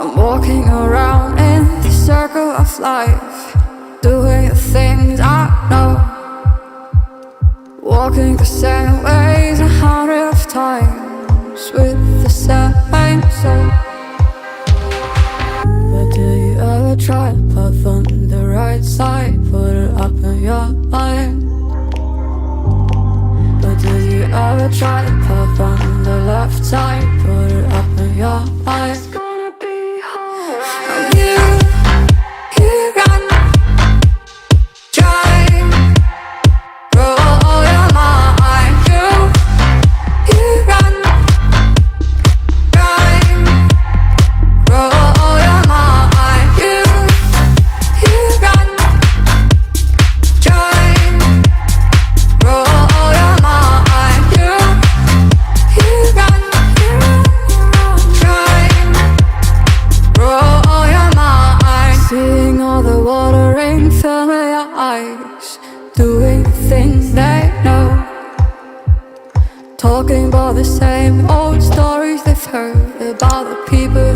I'm walking around in the circle of life, doing the things I know, walking the same ways 100 times with the same soul. But do you ever try to path on the right side, put it up in your mind? But do you ever try to path on the left side, put it up in your mind? It's gonna be alright. You run, try, roll your mind. You run, try, roll your mind. You run, try, roll your mind. You run, try, roll your mind. Seeing all the watering fill your eyes, doing the things they know, talking about the same old stories they've heard about the people